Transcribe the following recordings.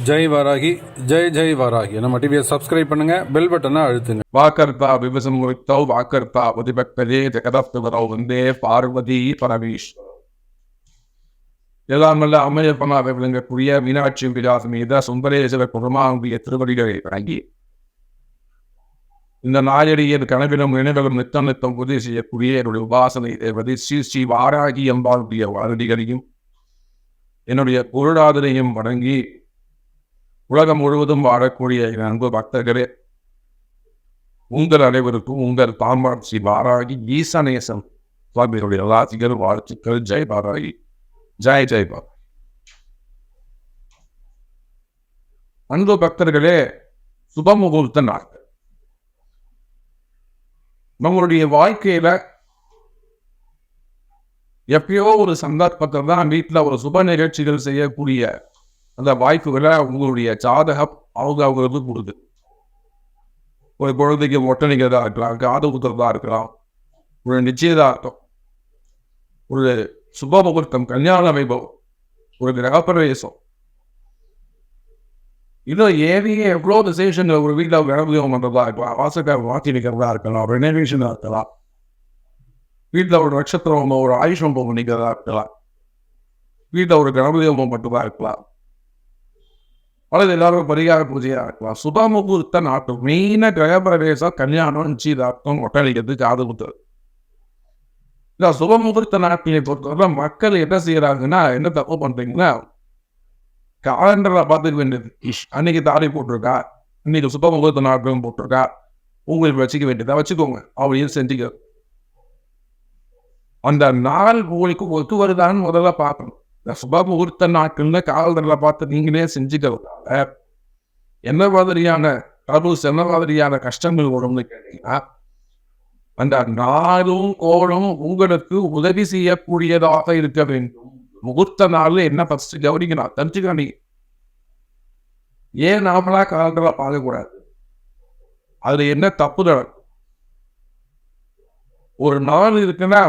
ஜெய் வாராகி, ஜெய் ஜெய் வாராகி. நம்ம டிவியை சப்ஸ்கிரைப் பண்ணுங்க, பெல் பட்டனை அழுத்துங்க. வாக்கர்த்தா விவசமுத்தௌ வாக்கர்த்தா உதிபக்ததே ஜெகதப்தவரௌ வந்தே பார்வதி பரமேஸ்வரர். எல்லாமல்ல அம்மையப்பனாக விளங்கக்கூடிய மீனாட்சி விலாசமீத சுந்தரேஸ்வர பெருமானுடைய திருவடிகளை வழங்கி இந்த நாயடியின் கனவிலும் நினைவிலும் நித்தம் நித்தம் உதவி செய்யக்கூடிய என்னுடைய உபாசனை தேவதை ஸ்ரீ ஸ்ரீ வாராகி அம்பாளுடைய வாரதிகளையும் என்னுடைய பொருளாதாரையும் வழங்கி உலகம் முழுவதும் வாழக்கூடிய என் அன்பு பக்தர்களே, உங்கள் அனைவருக்கும் உங்கள் தாம்பாள் ஸ்ரீ வாராகி ஈசனேசன் சுவாமிகளுடைய ராசிகள் வாழ்த்துக்கள். ஜெய் வாராகி, ஜெய் ஜெய் பாராகி. அன்பு பக்தர்களே, சுபமுகூர்த்த நாட்கள் நம்மளுடைய வாழ்க்கையில எப்பயோ ஒரு சந்தர்ப்பத்தில் தான் வீட்டில் ஒரு சுப நிகழ்ச்சிகள் செய்யக்கூடிய அந்த வாய்ப்புகளை உங்களுடைய ஜாதகம் அவங்களுக்கு கொடுக்குது. ஒரு குழந்தைக்கு ஒட்டணிக்கிறதா இருக்கலாம், காது குத்துறதா இருக்கலாம், ஒரு நிச்சயதார்த்தம், ஒரு சுப முகூர்த்தம், கல்யாண வைபவம், ஒரு கிரகப்பிரவேசம், இன்னும் ஏறிய எவ்வளோ விசேஷங்கள் ஒரு வீட்டில் விளம்பரம் பண்ணுறதா இருக்கலாம், வாசக்கார வாக்கி நிற்கிறதா இருக்கலாம், ரெனோவேஷனாக இருக்கலாம், வீட்டில் ஒரு நட்சத்திரம் ஒரு ஆயுஷம் பண்ணிக்கிறதா இருக்கலாம், வீட்டில் ஒரு கிரகப்பிரவேசம் மட்டும்தான் இருக்கலாம், அல்லது எல்லாரும் பரிகார பூஜையாக இருக்கலாம். சுப முகூர்த்த நாட்கள் மெயினாக கிரகப்பிரவேசம், கல்யாணம், நிச்சயதார்த்தம், ஒட்டளிக்கிறது, காது குத்துறது. இல்லை, சுப முகூர்த்த நாட்களை பொறுத்தவரை மக்கள் என்ன செய்யறாங்கன்னா, என்ன தப்பு பண்றீங்கன்னா, காலண்டரில் பார்த்துக்க வேண்டியது, அன்னைக்கு தாலி போட்டிருக்கா, இன்னைக்கு சுப முகூர்த்த நாட்களும் போட்டிருக்கா, உங்களுக்கு வச்சுக்க வேண்டியதா வச்சுக்கோங்க, அவளையும் செஞ்சுக்க. அந்த நாள் உங்களுக்கு ஒத்து வருதான்னு முதல்ல பார்க்கணும். இந்த சுப முகூர்த்த நாட்கள்ல காலண்டரில் பார்த்து நீங்களே செஞ்சுக்கிறதால என்ன மாதிரியான கருஸ், என்ன மாதிரியான கஷ்டங்கள் வரும்னு கேட்டீங்கன்னா, அந்த நாளும் கோளும் உங்களுக்கு உதவி செய்யக்கூடியதாக இருக்க வேண்டும். முகூர்த்த நாள் என்ன ஃபர்ஸ்ட் கவனிக்கணும், தெரிஞ்சுக்கணும். ஏன் நாமளா காலண்டரை பார்க்கக்கூடாது? அதுல என்ன தப்பு நடக்கும்? ஒரு நாள் இருக்குன்னா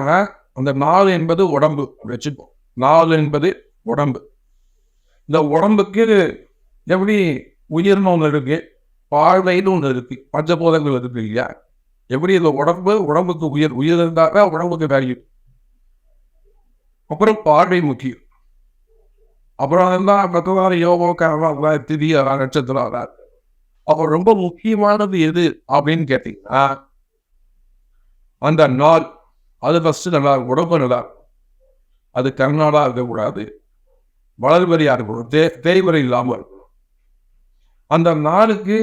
அந்த நாள் என்பது உடம்பு வச்சுப்போம். நாள் என்பது உடம்பு. இந்த உடம்புக்கு எப்படி உயிர்னு ஒன்று இருக்கு, பார்வைன்னு ஒன்று இருக்கு, பஞ்சபோதங்கள் இருக்கு இல்லையா? எப்படி இந்த உடம்புக்கு உயிர் இருந்தாக்க உடம்புக்கு வேல்யூ. அப்புறம் பார்வை முக்கியம். அப்புறம் தான் பகவான் யோகா திதி நட்சத்திரம். அப்போ ரொம்ப முக்கியமானது எது அப்படின்னு கேட்டீங்கன்னா, அந்த நாள் அது ஃபர்ஸ்ட் நல்லா உடம்பு நல்லா இருக்கும். அது கர்நாடா இருக்கக்கூடாது, வளர்வரியா இருக்கணும், தேய்வரை இல்லாமல் இருக்கணும். அந்த நாளுக்கு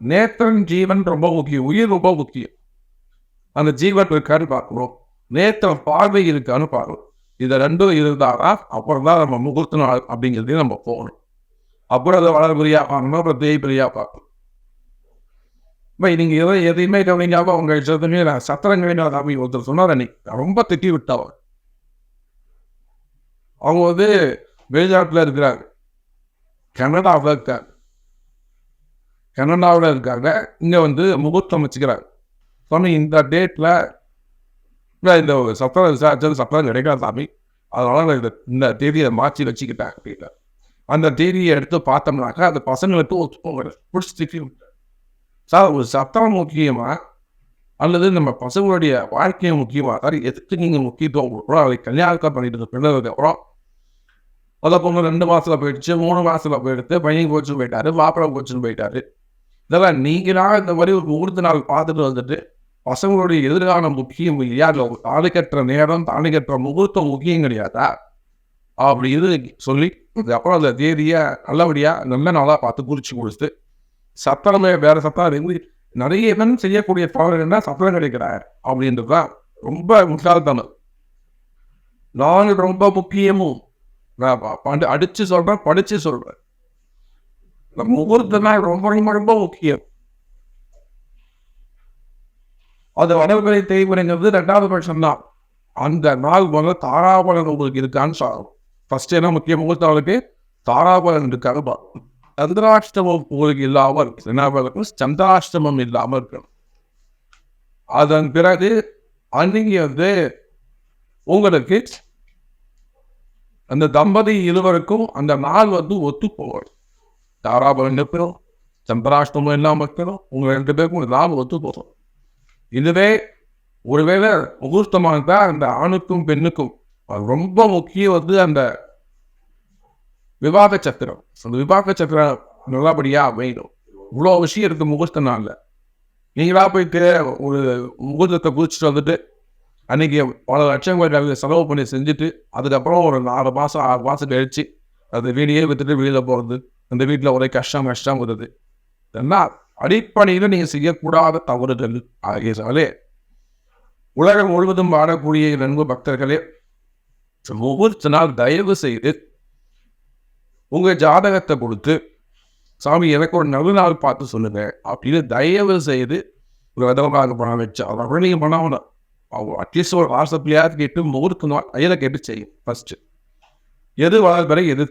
நேத்திரன் ஜீவன் ரொம்ப முக்கியம், உயிர் ரொம்ப முக்கியம். அந்த ஜீவன் இருக்கான்னு பார்க்கணும், நேத்திரம் பார்வை இருக்கான்னு பார்க்கணும். இது ரெண்டும் இருந்தாரா அப்புறம் தான் நம்ம முகூர்த்த நாள் அப்படிங்கிறதையும் நம்ம போகணும். அப்புறம் அதை வளர்பரியா பார்க்கணும், அப்புறம் தேய்பரியா பார்க்கணும். இப்போ நீங்க எதையுமே கவனிக்காம அவங்க சொல்லுங்க, நான் சத்திரங்களின் சாமி ஒருத்தர் சொன்னார், அன்னைக்கு ரொம்ப திட்டி விட்டவர். அவங்க வெளிநாட்டில் இருக்கிறாங்க, கனடாவில் இருக்காங்க. கனடாவில் இருக்காங்க, இங்கே முகூர்த்தம் வச்சுக்கிறாங்க. சொன்ன இந்த டேட்டில் இந்த சத்திரம் விசாரிச்சது சத்திரம் கிடைக்காது சாமி, அதனால இந்த தேதியை மாற்றி வச்சுக்கிட்டேன் அப்படின்னா, அந்த தேதியை எடுத்து பார்த்தோம்னாக்கா அந்த பசங்களுக்கு பிடிச்சி திட்டி விட்டார். சார், ஒரு சத்திரம் முக்கியமா அல்லது நம்ம பசங்களுடைய வாழ்க்கையை முக்கியமா? சார், எதுக்கு நீங்கள் முக்கியத்துவம் கொடுக்குறோம்? அதை கல்யாணத்தை பண்ணிட்டு பின்னதுக்கு அப்புறம் அதை பொண்ணு 2 மாசத்துல போயிடுச்சு, 3 மாசத்துல போயிடுத்து, பையன் கோச்சுன்னு போயிட்டாரு, மாப்பிள்ளை கோச்சுன்னு போயிட்டாரு. இதெல்லாம் நீங்களா இந்த மாதிரி ஒரு முகூர்த்த நாள் பார்த்துட்டு வந்துட்டு பசங்களுடைய எதிர்காலம் முக்கியம் இல்லையா? தாலி கட்டுற நேரம், தாலி கட்டுற முகூர்த்தம் முக்கியம் கிடையாதா அப்படி சொல்லி அப்புறம் அந்த தேதியை நல்லபடியா நல்ல நாளாக பார்த்து குறிச்சு கொடுத்து, சத்திரமே வேற சத்திரம் நிறைய பேர் செய்யக்கூடிய தவறு என்ன, சத்திரம் கிடைக்கிறார் அப்படின்றதுதான் ரொம்ப முட்டாள்தனம். நான் ரொம்ப முக்கியமும் அடிச்சு சொல்றேன், படிச்சு சொல்றேன். இந்த முகூர்த்தம் ரொம்ப ரொம்ப முக்கியம். அது வடவரை தேய்முறைங்கிறது 2வது பட்சம் தான். அந்த நாள் தாராபலன் உங்களுக்கு இருக்கான்னு சொல்லணும். ஃபர்ஸ்ட் என்ன முக்கிய முகூர்த்தவளுக்கு தாராபலன் இருக்கான்னு பார்க்கணும். சந்திராஷ்டமம் உங்களுக்கு இல்லாமல் இருக்கு, என்ன பார்க்கணும், சந்திராஷ்டமம் இல்லாமல் இருக்கணும். அதன் பிறகு அன்னைக்கு உங்களுக்கு அந்த தம்பதி இருவருக்கும் அந்த நாள் ஒத்து போகும். தாராபலம் இருக்கணும், சந்திராஷ்டமம் இல்லாமல் இருக்கணும். உங்கள் 2 பேருக்கும் ஒரு லாபம் ஒத்து போகும். இதுவே ஒருவேளை முகூர்த்தமாக இருந்தால் அந்த ஆணுக்கும் பெண்ணுக்கும் அது ரொம்ப முக்கியம் அந்த விவாக சத்திரம். அந்த விவாக சத்திரம் நல்லபடியாக அமையணும். இவ்வளோ விஷயம் இருக்குது முகூர்த்த நாளில். நீங்களா போயிட்டு ஒரு முகூர்த்தத்தை குதிச்சுட்டு வந்துட்டு அன்றைக்கி பல லட்சங்கள் செலவு பண்ணி செஞ்சுட்டு அதுக்கப்புறம் ஒரு 4 மாதம் 6 மாதம் கழிச்சு அந்த வீடியே விற்றுட்டு வெளியில் போகிறது, அந்த வீட்டில் ஒரே கஷ்டம் வருது. இதெல்லாம் அடிப்படையில் நீங்கள் செய்யக்கூடாத தவறுகள் ஆகியதாலே உலகம் முழுவதும் வாழக்கூடிய நண்பு பக்தர்களே, முகூர்த்த நாள் தயவு செய்து உங்கள் ஜாதகத்தை கொடுத்து சாமி எனக்கு ஒரு நல்ல நாள் பார்த்து சொல்லுங்க அப்படின்னு தயவு செய்து ஒரு விதமாக பணம் வச்சு அதை நீங்கள் பண்ணணும். அட்லீஸ்ட் ஒரு வாட்ஸ்அப்லையாவது கேட்டு முகூர்த்த நாள் கையில் கேட்டு செய்யும். ஃபஸ்ட்டு எது வளர்பறை எது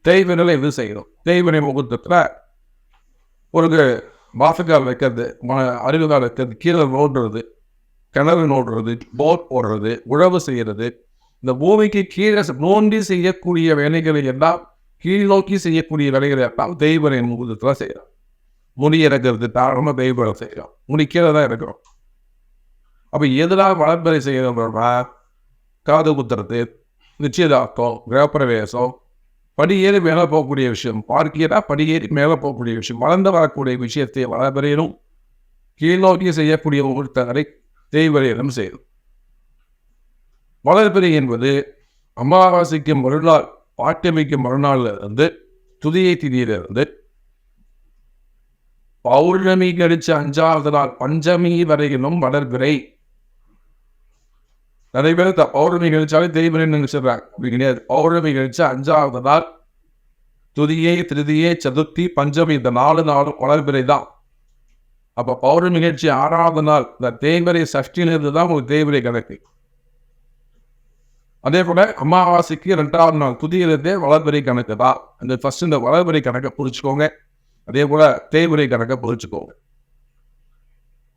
தேய்வரையில் எது செய்யணும். தேய்வரை முகூர்த்தத்தில் ஒரு வாசக்கால் வைக்கிறது, அருகுகால் வைக்கிறது, கீழே நோண்டுறது, கிணறு நோண்டுறது, போர் போடுறது, உழவு செய்கிறது, இந்த பூமிக்கு கீழே நோண்டி செய்யக்கூடிய வேலைகளை எல்லாம் கீழ் நோக்கி செய்யக்கூடிய வேலைகளை எல்லாம் தெய்வரை முகூர்த்தத்தில் செய்யலாம். முடி இறக்கிறது தாராளமாக தெய்வம் செய்யலாம். முடி கீழே தான் இருக்கிறோம். அப்போ எதெல்லாம் வளர்ப்பறை செய்யணும்னா காது குத்துறது, நிச்சயதார்த்தம், கிரகப்பிரவேசம், படியேறி மேலே போகக்கூடிய விஷயம், பார்க்கிறா படியேறி மேலே போகக்கூடிய விஷயம், வளர்ந்து வரக்கூடிய விஷயத்தை வளர்ப்பறையிலும் கீழ் நோக்கி செய்யக்கூடிய முகூர்த்தங்களை தெய்வரையிலும் செய்யும். வளர்பிறை என்பது அமாவாசைக்கு மறுநாள், பாட்டமைக்கு மறுநாள்ல இருந்து துதியை திதியிலிருந்து பௌர்ணமி கழிச்சு 5வது நாள் பஞ்சமி வரையிலும் வளர்பிறை. நிறைய பேர் பௌர்ணமி கழிச்சாலே தெய்வரை நினைச்சிடுறாங்க. அப்படி கிடையாது. பௌர்ணமி கழிச்சு 5வது நாள் துதியை, திருதியை, சதுர்த்தி, பஞ்சமி இந்த 4 நாளும் வளர்பிறை தான். அப்போ பௌர்ணமி கழிச்சு 6வது நாள் இந்த தேய்வரை சஷ்டியிலிருந்து தான் உங்களுக்கு தேய்வரை கணக்கு. அதே போல அமாவாசைக்கு 2வது நாள் துதியிலிருந்தே வளர்பிறை கணக்கு தான். அந்த ஃபர்ஸ்ட் இந்த வளர்பிறை கணக்கை புரிச்சுக்கோங்க. அதே போல தேய்வரை கணக்கை புரிச்சுக்கோங்க.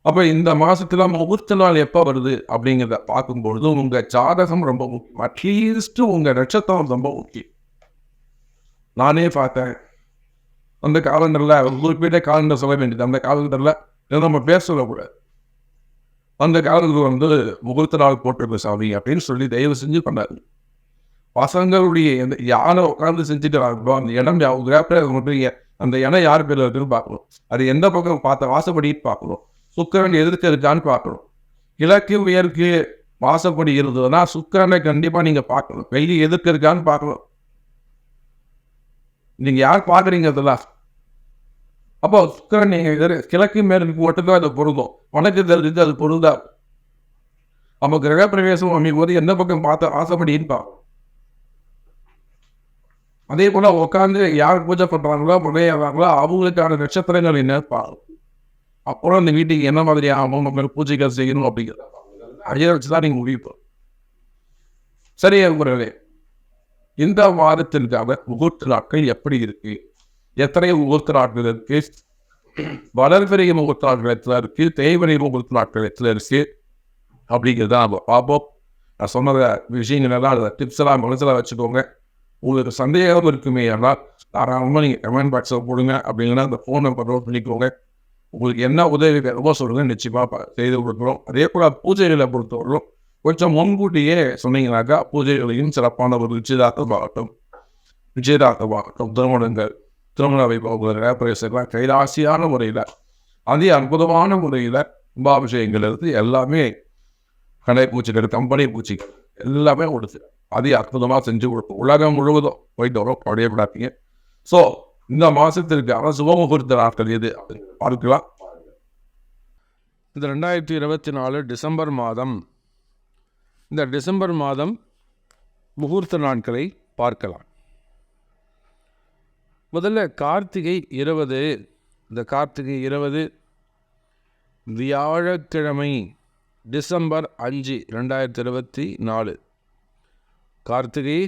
அப்போ இந்த மாசத்துல முகூர்த்த நாள் எப்போ வருது அப்படிங்கிறத பார்க்கும்பொழுது உங்க ஜாதகம் ரொம்ப முக்கியம். அட்லீஸ்ட் உங்க நட்சத்திரம் ரொம்ப முக்கியம். நானே பார்த்தேன் அந்த காலண்டர்ல குறிப்பிட்ட காலண்டர் சொல்ல வேண்டியது. அந்த காலண்டர்ல நம்ம பேர் சொல்லக்கூடாது. அந்த காலத்தில் முகூர்த்த நாள் போட்டிருக்க சாமி அப்படின்னு சொல்லி தயவு செஞ்சு பண்ணாரு. பசங்களுடைய யாரை உட்காந்து செஞ்சுட்டு வாங்கணும், அந்த இடம் அந்த இடம் யார் பேர்ல இருக்குன்னு பார்க்கணும். அது எந்த பக்கம் பார்த்த வாசப்படின்னு பார்க்கணும். சுக்கரன் எதிர்த்து இருக்கான்னு பார்க்கணும். கிழக்கு உயர்க்கு வாசப்படி இருந்ததுன்னா சுக்கரனை கண்டிப்பா நீங்க பார்க்கணும். வெள்ளி எதிர்த்து இருக்கான்னு பார்க்கணும். நீங்க யார் பார்க்குறீங்க அதெல்லாம். அப்போ சுக்கரன் நீங்க கிழக்கு மேற்கு மட்டும்தான் அது பொருந்தும். வடக்கு தெரிஞ்சு அது பொருந்தா. நம்ம கிரகப்பிரவேசம் அமைக்கும் போது எந்த பக்கம் பார்த்த வாசப்படின்னு பார்க்கணும். அதே போல உட்காந்து யார் பூஜை பண்றாங்களோ முறையாகிறாங்களோ அவங்களுக்கான நட்சத்திரங்கள் என்ன பார்க்கணும். அப்புறம் அந்த வீட்டுக்கு என்ன மாதிரி ஆகும், நம்ம பூஜைகள் செய்யணும் அப்படிங்கிறது அதை வச்சுதான் நீங்க முடிவு. சரியா முறையே இந்த வாரத்திற்காக முகூர்த்த நாட்கள் எப்படி இருக்கு, எத்தனை முகூர்த்த நாட்கள் இருக்கு, வளர்பிறை முகூர்த்த நாட்கள் எத்தனை இருக்கு, தேய்வரை முகூர்த்த நாட்கள் எத்தனை இருக்கு அப்படிங்கிறத நம்ம பார்ப்போம். நான் சொன்ன விஷயங்கள் எல்லாம் அந்த டிப்ஸ் எல்லாம் மனசில் வச்சுக்கோங்க. உங்களுக்கு சந்தேகம் இருக்குமே ஆனால் தாராளமாக நீங்கள் கமெண்ட் பாக்ஸில் போடுங்க. அப்படிங்கன்னா அந்த ஃபோன் நம்பர் நோட் பண்ணிக்கோங்க. உங்களுக்கு என்ன உதவி வேணுமோ சொல்லுங்க, நிச்சயமாக செய்து கொடுக்குறோம். அதே போல் பூஜைகளை பொறுத்தவரைக்கும் கொஞ்சம் முன்கூட்டியே சொன்னீங்கன்னாக்கா பூஜைகளையும் சிறப்பான ஒரு நிச்சயதார்த்தமாகட்டும், திருமணங்கள், திருமண வைபவங்கள், பிரவேசங்கள் கைராசியான முறையில் அதே அற்புதமான முறையில் கும்பாபிஷேகங்கள் இருந்து எல்லாமே கடை பூச்சிகள், கம்பெனி பூச்சிகள் எல்லாமே கொடுத்து அதே அற்புதமாக செஞ்சு கொடுப்போம். உலகம் முழுவதும் போயிட்டு வரோம். அப்படியே விடாதீங்க. ஸோ இந்த மாதத்திற்கான சுபமுகூர்த்த நாட்கள் எது அப்படின்னு பார்க்கலாம். இந்த 2024 டிசம்பர் மாதம், இந்த டிசம்பர் மாதம் முகூர்த்த நாட்களை பார்க்கலாம். முதல்ல கார்த்திகை 20. இந்த கார்த்திகை 20 வியாழக்கிழமை டிசம்பர் 5, 2024. கார்த்திகை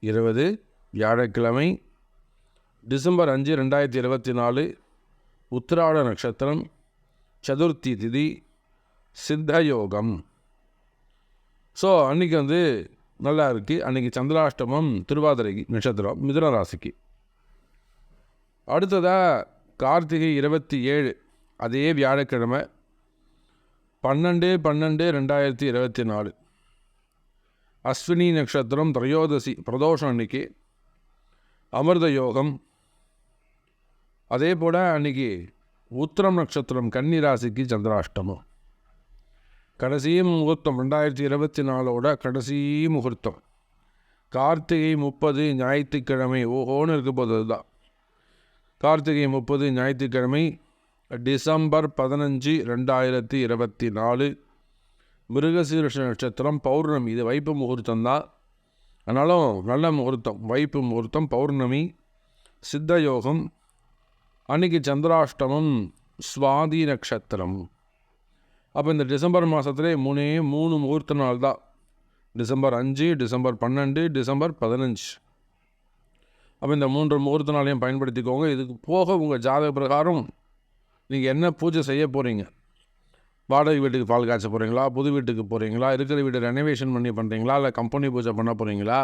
20 வியாழக்கிழமை டிசம்பர் 5, 2024. உத்திராட நட்சத்திரம், சதுர்த்தி திதி, சித்த யோகம். ஸோ அன்றைக்கி நல்லா இருக்குது. அன்றைக்கி சந்திராஷ்டமம், திருவாதிரை நட்சத்திரம், மிதுன ராசிக்கு. அடுத்ததாக கார்த்திகை 27 அதே வியாழக்கிழமை 12/12/2024 அஸ்வினி நட்சத்திரம் திரையோதசி பிரதோஷம் அன்னைக்கு அமிர்த யோகம். அதே போல் அன்றைக்கி உத்திரம் நட்சத்திரம் கன்னி ராசிக்கு சந்திராஷ்டமம். கடைசி முகூர்த்தம் 2024 கடைசி முகூர்த்தம் கார்த்திகை 30 ஞாயிற்றுக்கிழமை. ஓஹோன்னு இருக்க போது அதுதான். கார்த்திகை 30 ஞாயிற்றுக்கிழமை டிசம்பர் 15, 2024 மிருகசீரிஷ நட்சத்திரம் பௌர்ணமி. இது வைப்பு முகூர்த்தம் தான், ஆனாலும் நல்ல முகூர்த்தம். வைப்பு முகூர்த்தம், பௌர்ணமி, சித்த யோகம். அன்றைக்கி சந்திராஷ்டமம், சுவாதி நட்சத்திரம். அப்போ இந்த டிசம்பர் மாதத்துலேயே 3 முகூர்த்த நாள் தான். December 5, December 12, December 15. அப்போ இந்த 3 முகூர்த்த நாளையும் பயன்படுத்திக்கோங்க. இதுக்கு போக உங்கள் ஜாதக பிரகாரம் நீங்கள் என்ன பூஜை செய்ய போகிறீங்க, வாடகை வீட்டுக்கு பால் காய்ச்ச போகிறீங்களா, புது வீட்டுக்கு போகிறீங்களா, இருக்கிற வீட்டை ரெனோவேஷன் பண்ணி பண்ணுறீங்களா, இல்லை கம்பெனி பூஜை பண்ண போகிறீங்களா,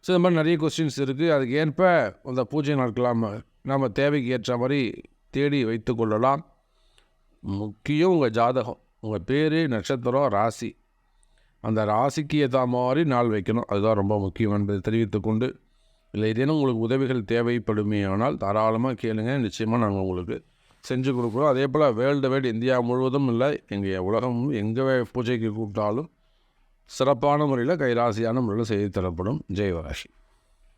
ஸோ இந்த மாதிரி நிறைய கொஸ்டின்ஸ் இருக்குது. அதுக்கு ஏற்ப அந்த பூஜை நாட்களாம் நம்ம தேவைக்கு ஏற்ற மாதிரி தேடி வைத்து கொள்ளலாம். முக்கியம் உங்கள் ஜாதகம், உங்கள் பேர், நட்சத்திரம், ராசி, அந்த ராசிக்கு ஏற்ற மாதிரி நாள் வைக்கணும். அதுதான் ரொம்ப முக்கியம் என்பதை தெரிவித்துக்கொண்டு, இல்லை ஏதேனும் உங்களுக்கு உதவிகள் தேவைப்படுமே ஆனால் தாராளமாக கேளுங்க. நிச்சயமாக நாங்கள் உங்களுக்கு செஞ்சு கொடுக்குறோம். அதே போல் வேர்ல்டு வைட் இந்தியா முழுவதும் இல்லை, எங்கள் உலகம் எங்கே பூஜைக்கு கூப்பிட்டாலும் சிறப்பான முறையில் கைராசியான முறையில் செய்து தரப்படும். ஜெய் வராகி.